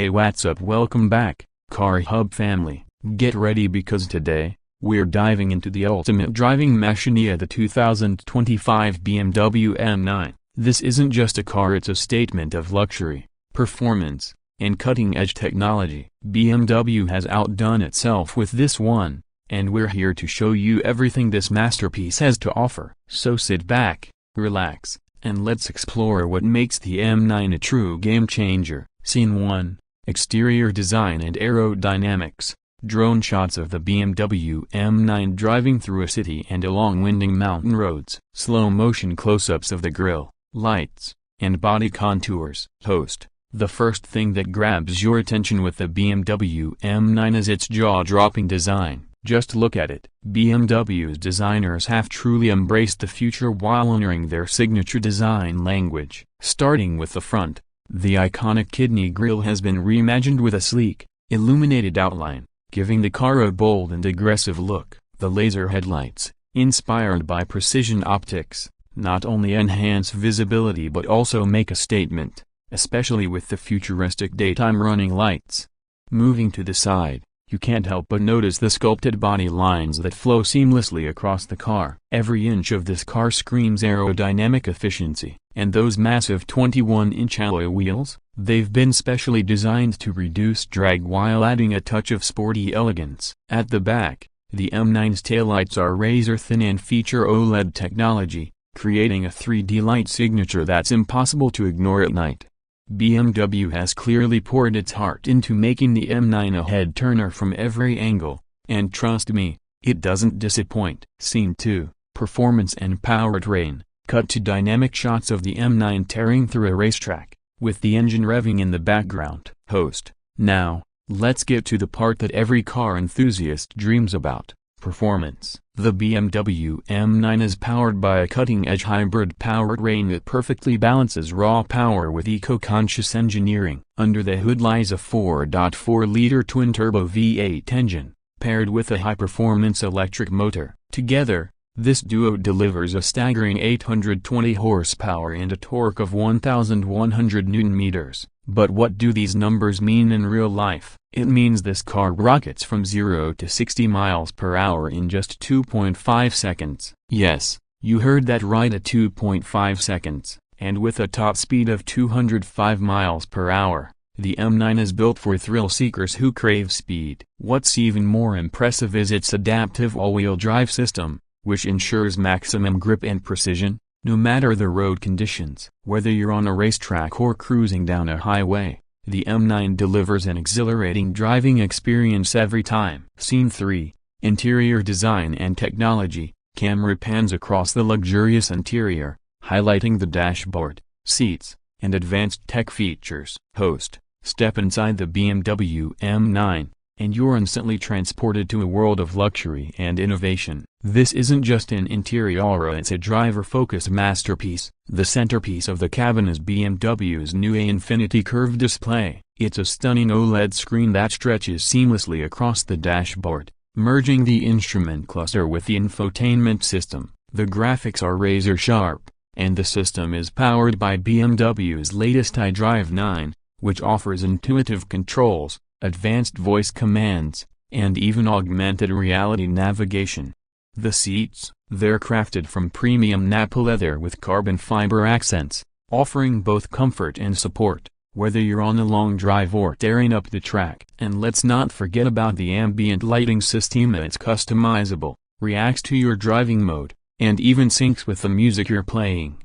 Hey, what's up? Welcome back, Car Hub family. Get ready because today, we're diving into the ultimate driving machina, the 2025 BMW M9. This isn't just a car, it's a statement of luxury, performance, and cutting-edge technology. BMW has outdone itself with this one, and we're here to show you everything this masterpiece has to offer. So sit back, relax, and let's explore what makes the M9 a true game-changer. Scene 1. Exterior design and aerodynamics. Drone shots of the BMW M9 driving through a city and along winding mountain roads. Slow-motion close-ups of the grille, lights, and body contours. Host. The first thing that grabs your attention with the BMW M9 is its jaw-dropping design. Just look at it. BMW's designers have truly embraced the future while honoring their signature design language. Starting with the front, the iconic kidney grille has been reimagined with a sleek, illuminated outline, giving the car a bold and aggressive look. The laser headlights, inspired by precision optics, not only enhance visibility but also make a statement, especially with the futuristic daytime running lights. Moving to the side, you can't help but notice the sculpted body lines that flow seamlessly across the car. Every inch of this car screams aerodynamic efficiency. And those massive 21-inch alloy wheels, they've been specially designed to reduce drag while adding a touch of sporty elegance. At the back, the M9's taillights are razor-thin and feature OLED technology, creating a 3D light signature that's impossible to ignore at night. BMW has clearly poured its heart into making the M9 a head-turner from every angle, and trust me, it doesn't disappoint. Scene 2. Performance and powertrain. Cut to dynamic shots of the M9 tearing through a racetrack, with the engine revving in the background. Host. Now, let's get to the part that every car enthusiast dreams about: performance. The BMW M9 is powered by a cutting-edge hybrid powertrain that perfectly balances raw power with eco-conscious engineering. Under the hood lies a 4.4-liter twin-turbo V8 engine, paired with a high-performance electric motor. Together, this duo delivers a staggering 820 horsepower and a torque of 1,100 Nm. But what do these numbers mean in real life? It means this car rockets from 0 to 60 miles per hour in just 2.5 seconds. Yes, you heard that right, at 2.5 seconds. And with a top speed of 205 miles per hour, the M9 is built for thrill seekers who crave speed. What's even more impressive is its adaptive all-wheel drive system, which ensures maximum grip and precision, no matter the road conditions. Whether you're on a racetrack or cruising down a highway, the M9 delivers an exhilarating driving experience every time. Scene 3. Interior design and technology. Camera pans across the luxurious interior, highlighting the dashboard, seats, and advanced tech features. Host. Step inside the BMW M9, and you're instantly transported to a world of luxury and innovation. This isn't just an interior, it's a driver-focused masterpiece. The centerpiece of the cabin is BMW's new Infinity curved display. It's a stunning OLED screen that stretches seamlessly across the dashboard, merging the instrument cluster with the infotainment system. The graphics are razor-sharp, and the system is powered by BMW's latest iDrive 9, which offers intuitive controls, advanced voice commands, and even augmented reality navigation. The seats, they're crafted from premium Nappa leather with carbon fiber accents, offering both comfort and support, whether you're on a long drive or tearing up the track. And let's not forget about the ambient lighting system. It's customizable, reacts to your driving mode, and even syncs with the music you're playing.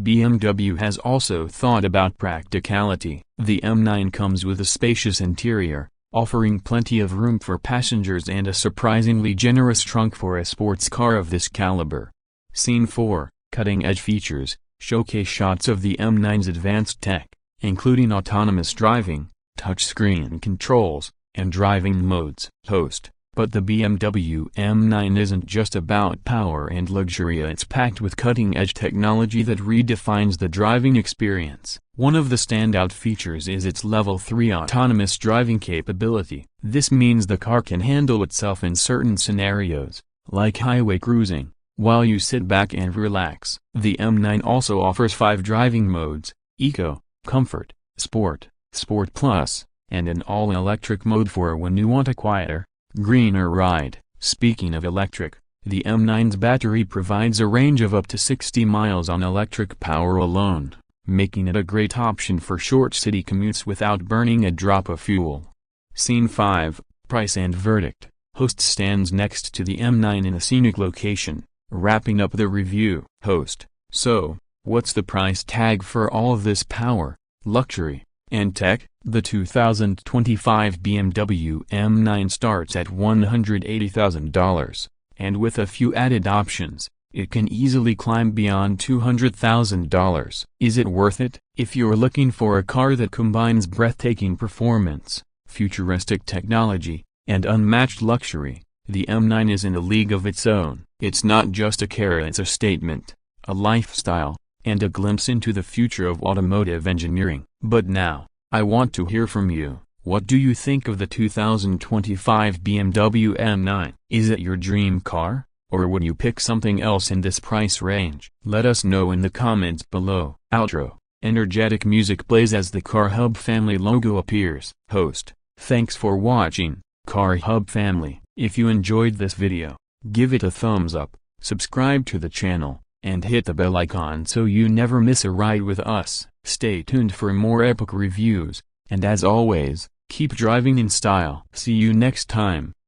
BMW has also thought about practicality. The M9 comes with a spacious interior, offering plenty of room for passengers and a surprisingly generous trunk for a sports car of this caliber. Scene 4. Cutting-edge features. Showcase shots of the M9's advanced tech, including autonomous driving, touchscreen controls, and driving modes. Host. But the BMW M9 isn't just about power and luxury, it's packed with cutting-edge technology that redefines the driving experience. One of the standout features is its Level 3 autonomous driving capability. This means the car can handle itself in certain scenarios, like highway cruising, while you sit back and relax. The M9 also offers 5 driving modes: Eco, Comfort, Sport, Sport Plus, and an all-electric mode for when you want a quieter, greener ride. Speaking of electric, the M9's battery provides a range of up to 60 miles on electric power alone, making it a great option for short city commutes without burning a drop of fuel. Scene 5, Price and Verdict. Host stands next to the M9 in a scenic location, wrapping up the review. Host: so, what's the price tag for all of this power, luxury, and tech? The 2025 BMW M9 starts at $180,000, and with a few added options, it can easily climb beyond $200,000. Is it worth it? If you're looking for a car that combines breathtaking performance, futuristic technology, and unmatched luxury, the M9 is in a league of its own. It's not just a car, it's a statement, a lifestyle, and a glimpse into the future of automotive engineering. But now, I want to hear from you. What do you think of the 2025 BMW M9? Is it your dream car, or would you pick something else in this price range? Let us know in the comments below. Outro. Energetic music plays as the Car Hub family logo appears. Host: thanks for watching, Car Hub family. If you enjoyed this video, give it a thumbs up, subscribe to the channel, and hit the bell icon so you never miss a ride with us. Stay tuned for more epic reviews, and as always, keep driving in style. See you next time.